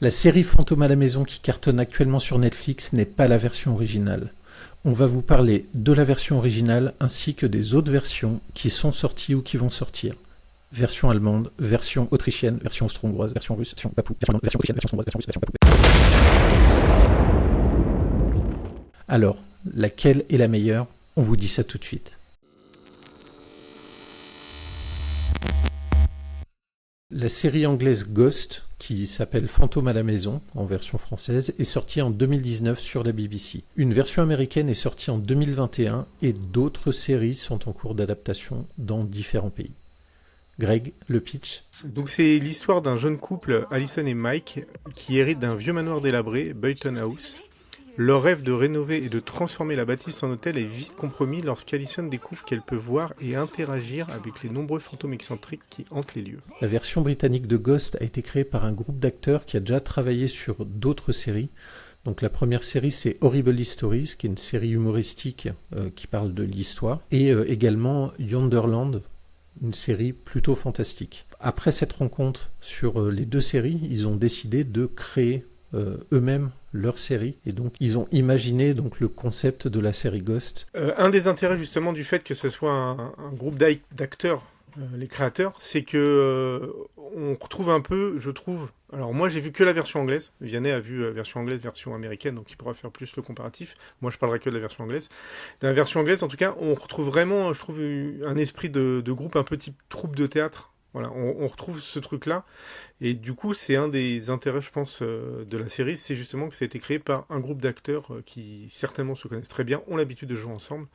La série Fantôme à la maison qui cartonne actuellement sur Netflix n'est pas la version originale. On va vous parler de la version originale ainsi que des autres versions qui sont sorties ou qui vont sortir. Version allemande, version autrichienne, version austro-hongroise, version russe, version papou, version allemande, version autrichienne, version austro-hongroise, version russe, version papou. Alors, laquelle est la meilleure? On vous dit ça tout de suite. La série anglaise Ghost, qui s'appelle Fantôme à la maison, en version française, est sortie en 2019 sur la BBC. Une version américaine est sortie en 2021 et d'autres séries sont en cours d'adaptation dans différents pays. Greg, le pitch? Donc c'est l'histoire d'un jeune couple, Alison et Mike, qui héritent d'un vieux manoir délabré, Boyton House. Leur rêve de rénover et de transformer la bâtisse en hôtel est vite compromis lorsqu'Alison découvre qu'elle peut voir et interagir avec les nombreux fantômes excentriques qui hantent les lieux. La version britannique de Ghost a été créée par un groupe d'acteurs qui a déjà travaillé sur d'autres séries. Donc la première série, c'est Horrible Stories, qui est une série humoristique qui parle de l'histoire, et également Yonderland, une série plutôt fantastique. Après cette rencontre sur les deux séries, ils ont décidé de créer eux-mêmes leur série, et donc ils ont imaginé donc le concept de la série Ghost. Un des intérêts justement du fait que ce soit un groupe d'acteurs, les créateurs, c'est que on retrouve un peu, je trouve. Alors moi j'ai vu que la version anglaise, Vianney a vu la version anglaise, version américaine, donc il pourra faire plus le comparatif. Moi je parlerai que de la version anglaise. Dans la version anglaise en tout cas, on retrouve vraiment, je trouve, un esprit de groupe un peu type troupe de théâtre. Voilà, on retrouve ce truc-là, et du coup, c'est un des intérêts, je pense, de la série, c'est justement que ça a été créé par un groupe d'acteurs qui certainement se connaissent très bien, ont l'habitude de jouer ensemble,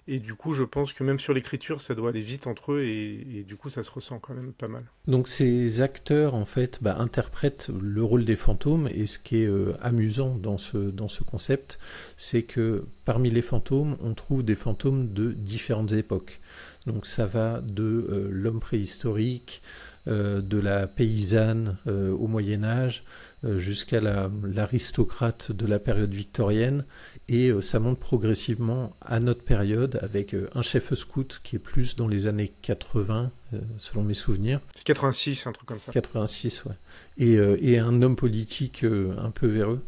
et du coup, je pense que même sur l'écriture, ça doit aller vite entre eux, et du coup, ça se ressent quand même pas mal. Donc ces acteurs, en fait, interprètent le rôle des fantômes, et ce qui est amusant dans ce concept, c'est que parmi les fantômes, on trouve des fantômes de différentes époques. Donc ça va de l'homme préhistorique, de la paysanne au Moyen-Âge, jusqu'à l'aristocrate de la période victorienne, et ça monte progressivement à notre période avec un chef scout qui est plus dans les années 80, selon mes souvenirs. C'est 86, un truc comme ça. 86, ouais. Et un homme politique un peu véreux,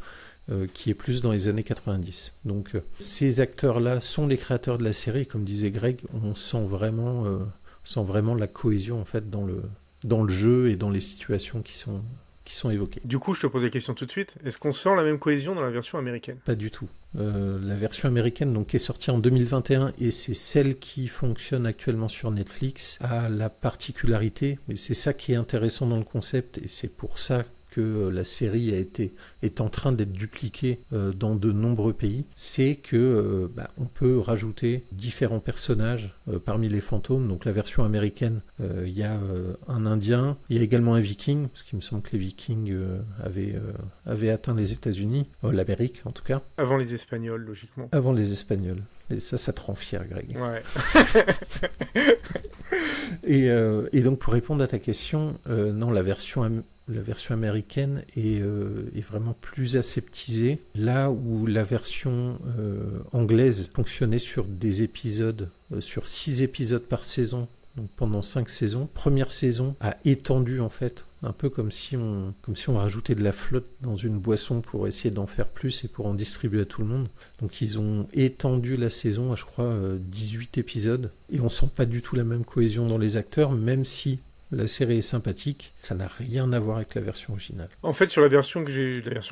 qui est plus dans les années 90. Donc ces acteurs-là sont les créateurs de la série, comme disait Greg, on sent vraiment la cohésion en fait dans le jeu et dans les situations qui sont évoquées. Du coup, je te pose la question tout de suite, est-ce qu'on sent la même cohésion dans la version américaine? Pas du tout. La version américaine, donc, qui est sortie en 2021, et c'est celle qui fonctionne actuellement sur Netflix, a la particularité, mais c'est ça qui est intéressant dans le concept, et c'est pour ça que la série est en train d'être dupliquée dans de nombreux pays, c'est que on peut rajouter différents personnages parmi les fantômes. Donc la version américaine, il y a un Indien, il y a également un Viking, parce qu'il me semble que les Vikings avaient atteint les États-Unis, l'Amérique en tout cas. Avant les Espagnols, logiquement. Avant les Espagnols. Et ça te rend fier, Greg. Ouais. Et donc pour répondre à ta question, non, la version américaine est vraiment plus aseptisée, là où la version anglaise fonctionnait sur des épisodes, sur 6 épisodes par saison, donc pendant 5 saisons. Première saison a étendu en fait, un peu comme si on rajoutait de la flotte dans une boisson pour essayer d'en faire plus et pour en distribuer à tout le monde. Donc ils ont étendu la saison à, je crois, 18 épisodes, et on sent pas du tout la même cohésion dans les acteurs, même si la série est sympathique, ça n'a rien à voir avec la version originale. En fait, sur la version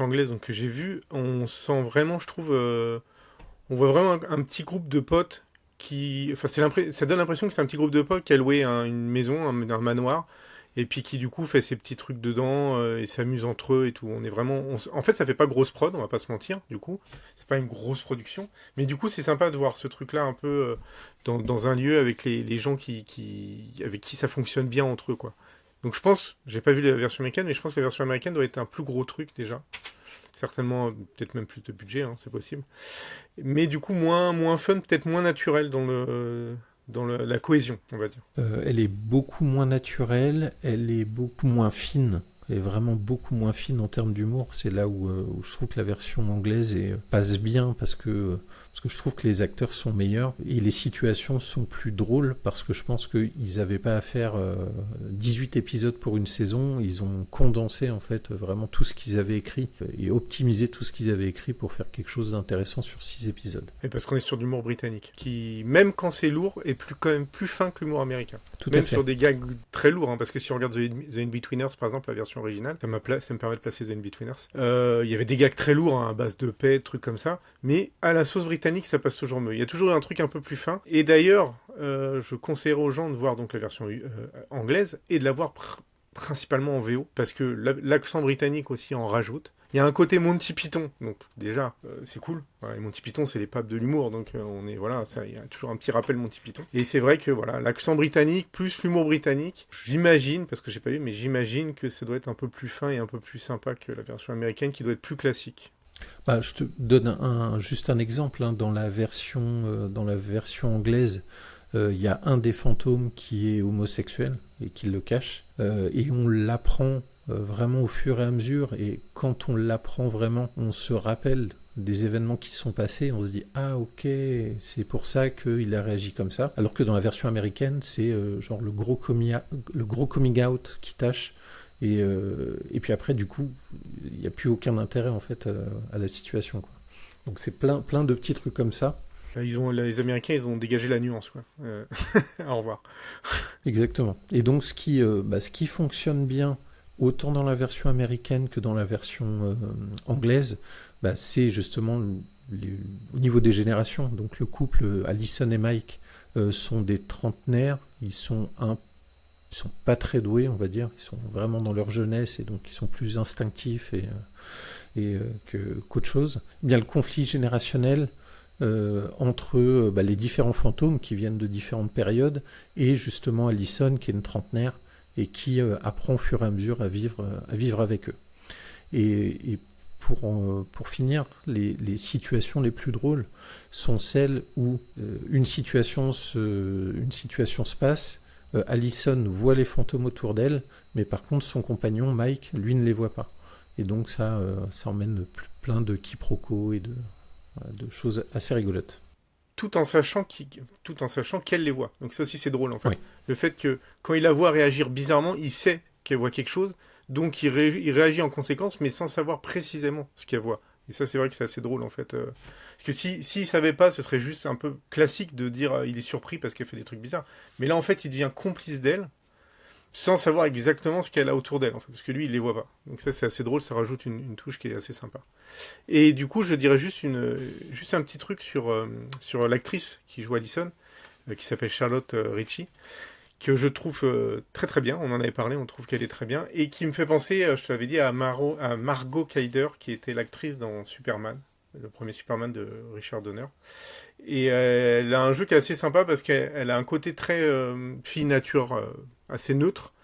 anglaise donc, que j'ai vue, on sent vraiment, je trouve, on voit vraiment un petit groupe de potes ça donne l'impression que c'est un petit groupe de potes qui a loué une maison, un manoir, et puis qui du coup fait ses petits trucs dedans et s'amuse entre eux et tout. On est vraiment, en fait, ça fait pas grosse prod, on va pas se mentir. Du coup, c'est pas une grosse production, mais du coup, c'est sympa de voir ce truc-là un peu dans un lieu avec les gens avec qui ça fonctionne bien entre eux, quoi. Donc je pense, j'ai pas vu la version américaine, mais je pense que la version américaine doit être un plus gros truc déjà. Certainement, peut-être même plus de budget, hein, c'est possible. Mais du coup, moins fun, peut-être moins naturel dans la cohésion, on va dire. Elle est beaucoup moins naturelle, elle est beaucoup moins fine. est vraiment beaucoup moins fine en termes d'humour. C'est là où je trouve que la version anglaise passe bien parce que je trouve que les acteurs sont meilleurs et les situations sont plus drôles parce que je pense qu'ils n'avaient pas à faire 18 épisodes pour une saison. Ils ont condensé en fait vraiment tout ce qu'ils avaient écrit et optimisé tout ce qu'ils avaient écrit pour faire quelque chose d'intéressant sur 6 épisodes. Et parce qu'on est sur de l'humour britannique, qui, même quand c'est lourd, est quand même plus fin que l'humour américain. Tout même à fait. Sur des gags très lourds, hein, parce que si on regarde The In-Betweeners, par exemple, la version originale, ça me permet de placer The In-Betweeners, il y avait des gags très lourds, hein, à base de paix, trucs comme ça, mais à la sauce britannique, ça passe toujours mieux. Il y a toujours un truc un peu plus fin. Et d'ailleurs, je conseillerais aux gens de voir donc la version anglaise et de la voir principalement en VO, parce que l'accent britannique aussi en rajoute. Il y a un côté Monty Python, donc déjà, c'est cool. Voilà, et Monty Python, c'est les papes de l'humour, donc il y a toujours un petit rappel Monty Python. Et c'est vrai que voilà, l'accent britannique plus l'humour britannique, j'imagine, parce que j'ai pas vu, mais j'imagine que ça doit être un peu plus fin et un peu plus sympa que la version américaine, qui doit être plus classique. Je te donne juste un exemple, hein. Dans la version anglaise, il y a un des fantômes qui est homosexuel et qui le cache, et on l'apprend vraiment au fur et à mesure, et quand on l'apprend vraiment, on se rappelle des événements qui sont passés, on se dit ah ok, c'est pour ça qu'il a réagi comme ça, alors que dans la version américaine c'est genre le gros coming out qui tâche, et puis après du coup il n'y a plus aucun intérêt en fait à la situation, quoi. Donc c'est plein de petits trucs comme ça. Les Américains, ils ont dégagé la nuance, quoi. Au revoir. Exactement. Et donc ce qui fonctionne bien autant dans la version américaine que dans la version anglaise, c'est justement au niveau des générations. Donc le couple Alison et Mike sont des trentenaires, ils sont pas très doués, on va dire, ils sont vraiment dans leur jeunesse et donc ils sont plus instinctifs qu'autre chose. Bien, le conflit générationnel entre les différents fantômes qui viennent de différentes périodes et justement Alison qui est une trentenaire et qui apprend au fur et à mesure à vivre avec eux. Et pour finir, les situations les plus drôles sont celles où une situation se passe, Alison voit les fantômes autour d'elle, mais par contre son compagnon Mike, lui, ne les voit pas. Et donc ça emmène plein de quiproquos et de choses assez rigolotes. Tout en sachant qu'elle les voit. Donc ça aussi c'est drôle en fait. Oui. Le fait que quand il la voit réagir bizarrement, il sait qu'elle voit quelque chose, donc il réagit en conséquence, mais sans savoir précisément ce qu'elle voit. Et ça c'est vrai que c'est assez drôle en fait. Parce que s'il savait pas, ce serait juste un peu classique de dire il est surpris parce qu'elle fait des trucs bizarres. Mais là en fait il devient complice d'elle, sans savoir exactement ce qu'elle a autour d'elle, en fait, parce que lui, il les voit pas. Donc ça, c'est assez drôle, ça rajoute une touche qui est assez sympa. Et du coup, je dirais juste un petit truc sur l'actrice qui joue Alison, qui s'appelle Charlotte Ritchie, que je trouve très très bien, on en avait parlé, on trouve qu'elle est très bien, et qui me fait penser, je te l'avais dit, à Margot Kidder, qui était l'actrice dans Superman, le premier Superman de Richard Donner. Et elle a un jeu qui est assez sympa parce qu'elle a un côté très fille nature, assez neutre.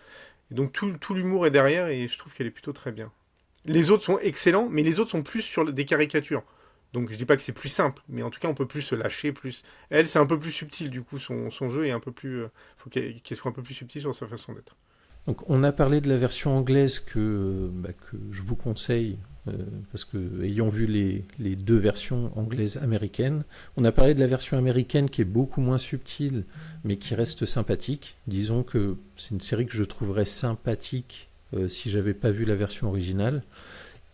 Et donc tout l'humour est derrière et je trouve qu'elle est plutôt très bien. Les autres sont excellents, mais les autres sont plus sur des caricatures. Donc je dis pas que c'est plus simple, mais en tout cas on peut plus se lâcher, plus. Elle, c'est un peu plus subtil du coup, son jeu est un peu plus. Faut qu'elle soit un peu plus subtile sur sa façon d'être. Donc on a parlé de la version anglaise que je vous conseille, parce que ayant vu les deux versions anglaises-américaines, on a parlé de la version américaine qui est beaucoup moins subtile, mais qui reste sympathique. Disons que c'est une série que je trouverais sympathique si j'avais pas vu la version originale.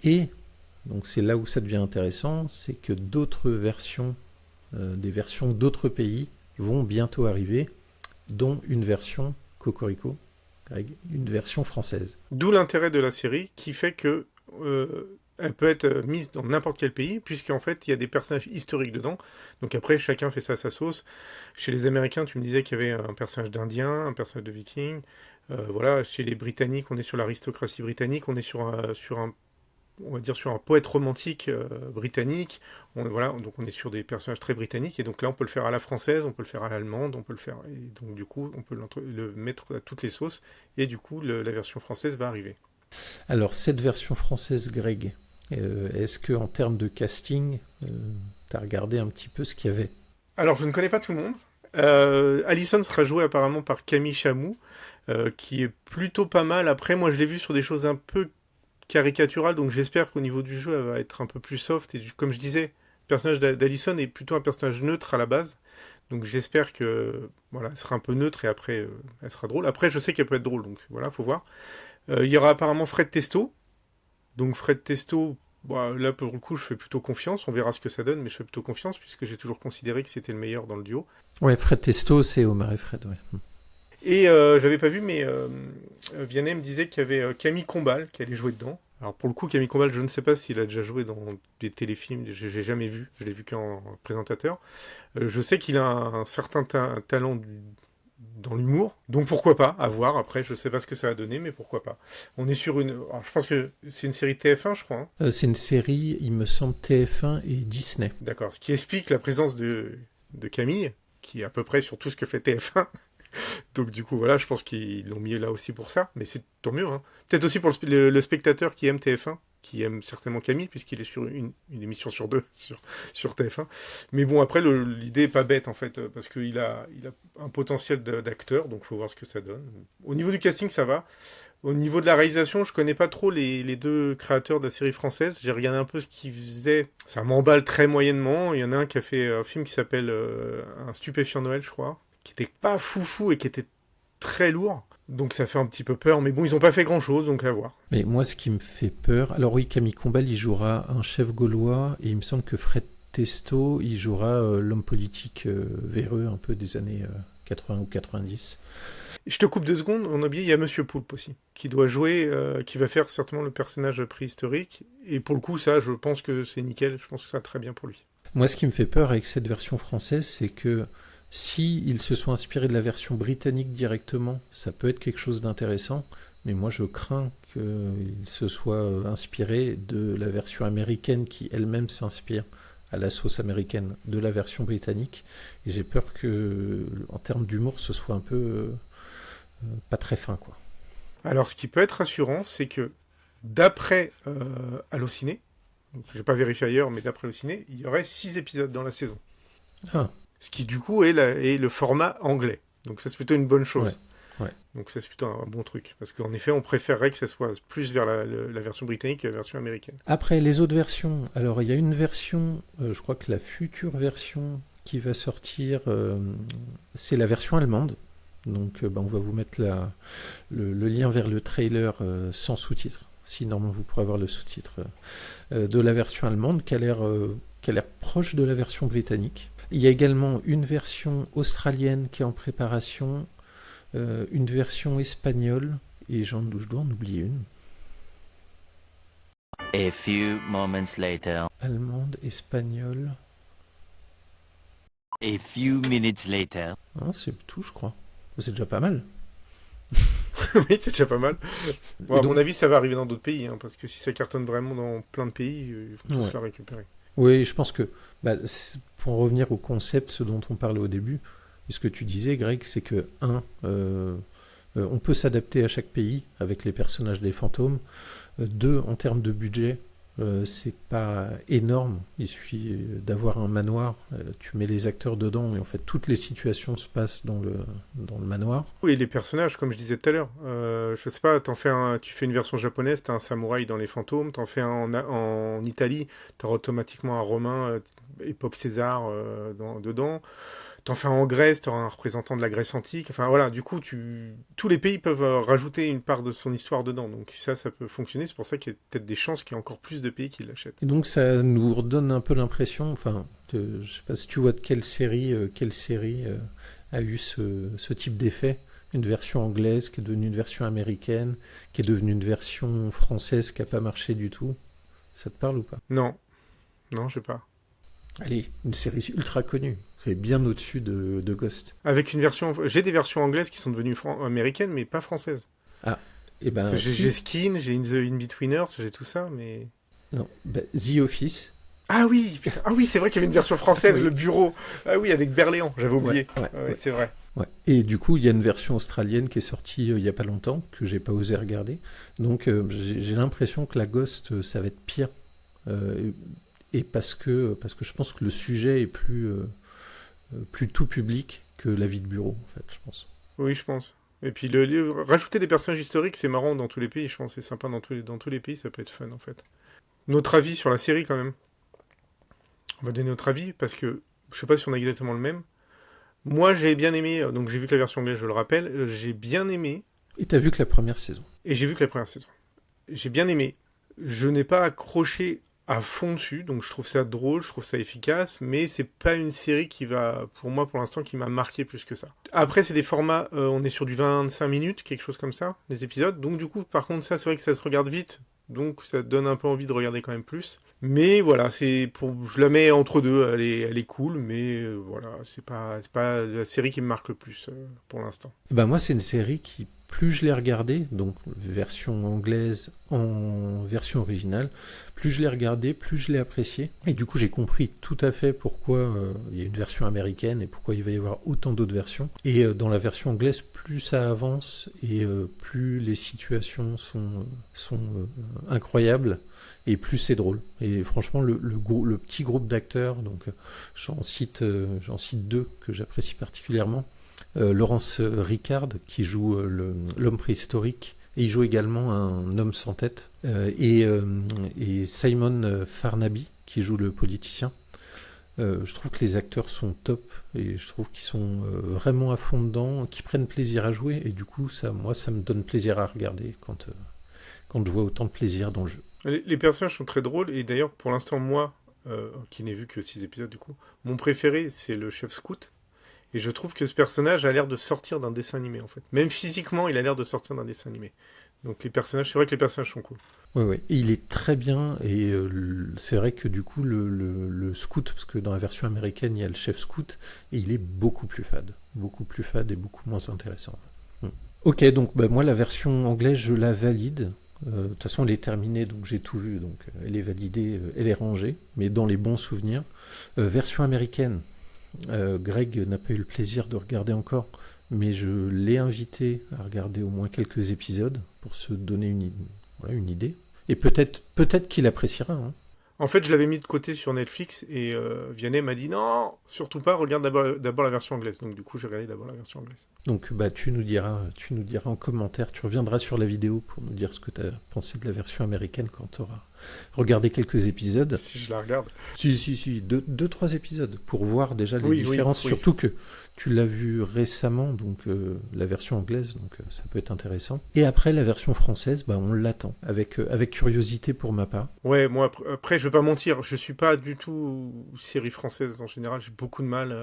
Et donc c'est là où ça devient intéressant, c'est que d'autres versions, des versions d'autres pays, vont bientôt arriver, dont une version Cocorico, une version française. D'où l'intérêt de la série qui fait que elle peut être mise dans n'importe quel pays, puisqu'en fait il y a des personnages historiques dedans. Donc après chacun fait ça à sa sauce. Chez les Américains, tu me disais qu'il y avait un personnage d'Indien, un personnage de Viking. Voilà, chez les Britanniques, on est sur l'aristocratie britannique, on est sur un poète romantique britannique. Voilà, donc on est sur des personnages très britanniques, et donc là on peut le faire à la française, on peut le faire à l'allemande, on peut le faire, et donc du coup on peut le mettre à toutes les sauces, et du coup la version française va arriver. Alors cette version française, Greg, est-ce que en termes de casting, tu as regardé un petit peu ce qu'il y avait? Alors je ne connais pas tout le monde. Allison sera joué apparemment par Camille Chamou, qui est plutôt pas mal. Après, moi, je l'ai vu sur des choses un peu caricaturales, donc j'espère qu'au niveau du jeu, elle va être un peu plus soft. Et comme je disais, le personnage d'Allison est plutôt un personnage neutre à la base. Donc j'espère que voilà, elle sera un peu neutre et après, elle sera drôle. Après, je sais qu'elle peut être drôle, donc voilà, faut voir. Il y aura apparemment Fred Testo. Donc Fred Testo, bah, là pour le coup, je fais plutôt confiance. On verra ce que ça donne, mais je fais plutôt confiance puisque j'ai toujours considéré que c'était le meilleur dans le duo. Ouais, Fred Testo, c'est Omar et Fred, ouais. Et j'avais pas vu, mais Vianney me disait qu'il y avait Camille Combal qui allait jouer dedans. Alors pour le coup, Camille Combal, je ne sais pas s'il a déjà joué dans des téléfilms, j'ai jamais vu, je l'ai vu qu'en présentateur. Je sais qu'il a un certain talent dans l'humour, donc pourquoi pas, à voir. Après, je sais pas ce que ça va donner, mais pourquoi pas. On est sur une... Alors, je pense que c'est une série TF1, je crois. Hein. C'est une série, il me semble, TF1 et Disney. D'accord, ce qui explique la présence de Camille, qui est à peu près sur tout ce que fait TF1. Donc du coup, voilà, je pense qu'ils l'ont mis là aussi pour ça, mais c'est tant mieux. Hein. Peut-être aussi pour le spectateur qui aime TF1, qui aime certainement Camille, puisqu'il est sur une émission sur deux sur TF1. Mais bon, après, l'idée est pas bête, en fait, parce qu'il il a un potentiel d'acteur, donc il faut voir ce que ça donne. Au niveau du casting, ça va. Au niveau de la réalisation, je connais pas trop les deux créateurs de la série française. J'ai regardé un peu ce qu'ils faisaient. Ça m'emballe très moyennement. Il y en a un qui a fait un film qui s'appelle Un stupéfiant Noël, je crois, qui était pas foufou et qui était très lourd. Donc ça fait un petit peu peur. Mais bon, ils ont pas fait grand-chose, donc à voir. Mais moi, ce qui me fait peur... Alors oui, Camille Combal, il jouera un chef gaulois, et il me semble que Fred Testo, il jouera l'homme politique véreux, un peu des années 80 ou 90. Je te coupe 2 secondes, on a oublié, il y a Monsieur Poulpe aussi, qui doit jouer, qui va faire certainement le personnage préhistorique. Et pour le coup, ça, je pense que c'est nickel, je pense que ça va très bien pour lui. Moi, ce qui me fait peur avec cette version française, c'est que si ils se sont inspirés de la version britannique directement, ça peut être quelque chose d'intéressant, mais moi je crains qu'ils se soient inspirés de la version américaine qui elle-même s'inspire à la sauce américaine de la version britannique, et j'ai peur que, en termes d'humour, ce soit un peu pas très fin, quoi. Alors, ce qui peut être rassurant, c'est que d'après Allociné, je n'ai pas vérifié ailleurs, mais d'après Allociné, il y aurait 6 épisodes dans la saison. Ah. Ce qui, du coup, est le format anglais. Donc ça, c'est plutôt une bonne chose. Ouais. Donc ça, c'est plutôt un bon truc. Parce qu'en effet, on préférerait que ça soit plus vers la version britannique que la version américaine. Après, les autres versions. Alors, il y a une version, je crois que la future version qui va sortir, c'est la version allemande. Donc, on va vous mettre le lien vers le trailer sans sous-titres. Si, normalement, vous pourrez avoir le sous-titre de la version allemande qui a l'air proche de la version britannique. Il y a également une version australienne qui est en préparation, une version espagnole, et je dois en oublier une. A few moments later. Allemande, espagnole. A few minutes later. Ah, c'est tout, je crois. C'est déjà pas mal. Oui, c'est déjà pas mal. Bon, à donc, mon avis, ça va arriver dans d'autres pays, hein, parce que si ça cartonne vraiment dans plein de pays, il faut tous la récupérer. Oui, je pense que, pour revenir au concept, ce dont on parlait au début, et ce que tu disais, Greg, c'est que, on peut s'adapter à chaque pays avec les personnages des fantômes. 2, en termes de budget, c'est pas énorme. Il suffit d'avoir un manoir, tu mets les acteurs dedans et en fait toutes les situations se passent dans le manoir. Oui, les personnages, comme je disais tout à l'heure, je sais pas, tu fais une version japonaise, t'as un samouraï dans les fantômes, t'en fais un en Italie, t'as automatiquement un romain, époque César, dedans. T'en fais un en Grèce, t'auras un représentant de la Grèce antique. Enfin voilà, du coup, tous les pays peuvent rajouter une part de son histoire dedans. Donc ça peut fonctionner. C'est pour ça qu'il y a peut-être des chances qu'il y ait encore plus de pays qui l'achètent. Et donc ça nous redonne un peu l'impression, je sais pas si tu vois de quelle série a eu ce type d'effet. Une version anglaise qui est devenue une version américaine, qui est devenue une version française qui n'a pas marché du tout. Ça te parle ou pas? Non, je sais pas. Allez, une série ultra connue. C'est bien au-dessus de Ghost. Avec une version... J'ai des versions anglaises qui sont devenues américaines, mais pas françaises. Ah, et ben... J'ai Skin, j'ai The In-Betweeners, j'ai tout ça, mais... Non, The Office. Ah oui, putain. Ah oui, c'est vrai qu'il y avait une version française, oui. Le bureau. Ah oui, avec Berléand, j'avais oublié. Ouais, c'est vrai. Ouais. Et du coup, il y a une version australienne qui est sortie il n'y a pas longtemps, que j'ai pas osé regarder. Donc, j'ai l'impression que la Ghost, ça va être pire. Et parce que je pense que le sujet est plus tout public que la vie de bureau, en fait, je pense. Oui, je pense. Et puis rajouter des personnages historiques, c'est marrant dans tous les pays, je pense. C'est sympa dans tous les pays, ça peut être fun en fait. Notre avis sur la série quand même. On va donner notre avis parce que je sais pas si on a exactement le même. Moi j'ai bien aimé, donc j'ai vu que la version anglaise, je le rappelle, j'ai bien aimé. Et t'as vu que la première saison. Et j'ai vu que la première saison. J'ai bien aimé. Je n'ai pas accroché à fond dessus, donc je trouve ça drôle, je trouve ça efficace, mais c'est pas une série qui va, pour moi pour l'instant, qui m'a marqué plus que ça. Après c'est des formats, on est sur du 25 minutes, quelque chose comme ça, les épisodes, donc du coup par contre ça c'est vrai que ça se regarde vite, donc ça donne un peu envie de regarder quand même plus. Mais voilà, je la mets entre deux, elle est cool, mais voilà, c'est pas la série qui me marque le plus pour l'instant. Ben moi c'est une série qui, plus je l'ai regardée, donc version anglaise en version originale, plus je l'ai regardée, plus je l'ai appréciée. Et du coup, j'ai compris tout à fait pourquoi il y a une version américaine et pourquoi il va y avoir autant d'autres versions. Et dans la version anglaise, plus ça avance et plus les situations sont incroyables et plus c'est drôle. Et franchement, le petit groupe d'acteurs, donc j'en cite deux que j'apprécie particulièrement. Laurence Ricard qui joue l'homme préhistorique et il joue également un homme sans tête et Simon Farnaby qui joue le politicien. Je trouve que les acteurs sont top et je trouve qu'ils sont vraiment à fond dedans, qu'ils prennent plaisir à jouer et du coup ça me donne plaisir à regarder quand je vois autant de plaisir dans le jeu. Les personnages sont très drôles et d'ailleurs pour l'instant moi qui n'ai vu que 6 épisodes du coup, mon préféré c'est le chef scout. Et je trouve que ce personnage a l'air de sortir d'un dessin animé, en fait. Même physiquement, il a l'air de sortir d'un dessin animé. Donc c'est vrai que les personnages sont cool. Ouais. Et il est très bien, et c'est vrai que du coup, le scout, parce que dans la version américaine, il y a le chef scout, et il est beaucoup plus fade et beaucoup moins intéressant. Ok, donc moi, la version anglaise, je la valide. De toute façon, elle est terminée, donc j'ai tout vu, donc elle est validée, elle est rangée, mais dans les bons souvenirs. Version américaine, Greg n'a pas eu le plaisir de regarder encore, mais je l'ai invité à regarder au moins quelques épisodes pour se donner une idée. Et peut-être qu'il appréciera. Hein. En fait, je l'avais mis de côté sur Netflix et Vianney m'a dit non, surtout pas, regarde d'abord la version anglaise. Donc du coup, j'ai regardé d'abord la version anglaise. Donc tu nous diras en commentaire, tu reviendras sur la vidéo pour nous dire ce que tu as pensé de la version américaine quand tu auras regardé quelques épisodes. Si je la regarde. Si, 2-3 épisodes pour voir déjà les différences. Oui. Surtout que tu l'as vu récemment, donc la version anglaise, donc ça peut être intéressant. Et après la version française, on l'attend avec curiosité pour ma part. Ouais, moi après je vais pas mentir, je suis pas du tout série française en général, j'ai beaucoup de mal,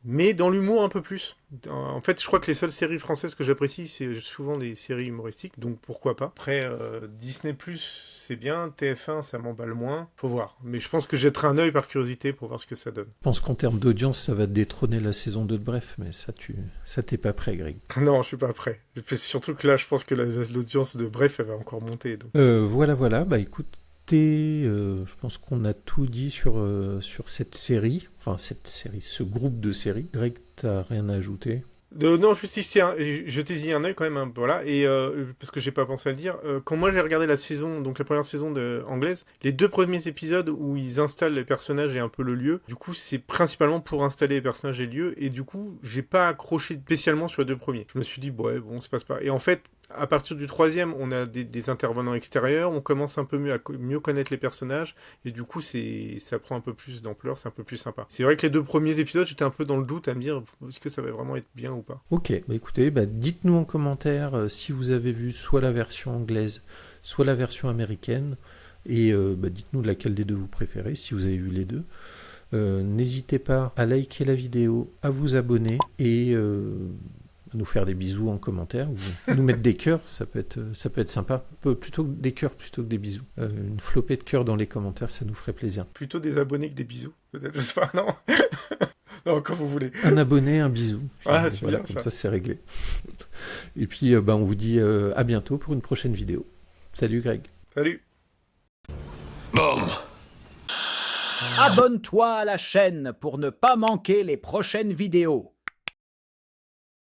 mais dans l'humour un peu plus. En fait, je crois que les seules séries françaises que j'apprécie, c'est souvent des séries humoristiques, donc pourquoi pas. Après, Disney+, c'est bien, TF1, ça m'emballe moins, faut voir. Mais je pense que je jetterai un œil par curiosité pour voir ce que ça donne. Je pense qu'en termes d'audience, ça va détrôner la saison 2 de Bref, mais ça t'es pas prêt, Greg. Non, je suis pas prêt. Surtout que là, je pense que l'audience de Bref, elle va encore monter. Donc. Voilà, écoute, je pense qu'on a tout dit sur cette série, ce groupe de séries. Greg, t'as rien à ajouter? Non, juste ici, je t'ai dit un œil quand même, hein, voilà, et parce que j'ai pas pensé à le dire, quand moi j'ai regardé la première saison anglaise, les 2 premiers épisodes où ils installent les personnages et un peu le lieu, du coup c'est principalement pour installer les personnages et le lieu, et du coup j'ai pas accroché spécialement sur les 2 premiers. Je me suis dit, bon, ça passe pas. Et en fait, à partir du 3e, on a des intervenants extérieurs, on commence un peu mieux à mieux connaître les personnages, et du coup ça prend un peu plus d'ampleur, c'est un peu plus sympa. C'est vrai que les 2 premiers épisodes, j'étais un peu dans le doute à me dire, est-ce que ça va vraiment être bien ou pas. Ok, écoutez, dites-nous en commentaire si vous avez vu soit la version anglaise, soit la version américaine, et dites-nous laquelle des deux vous préférez, si vous avez vu les deux. N'hésitez pas à liker la vidéo, à vous abonner, et nous faire des bisous en commentaire, ou nous mettre des cœurs, ça peut être sympa, plutôt que des cœurs plutôt que des bisous. Une flopée de cœurs dans les commentaires, ça nous ferait plaisir. Plutôt des abonnés que des bisous, peut-être, je sais pas, non. Non, quand vous voulez. Un abonné, un bisou. Ah, c'est bien, comme ça c'est réglé. Et puis on vous dit à bientôt pour une prochaine vidéo. Salut Greg. Salut. Boum. Abonne-toi à la chaîne pour ne pas manquer les prochaines vidéos.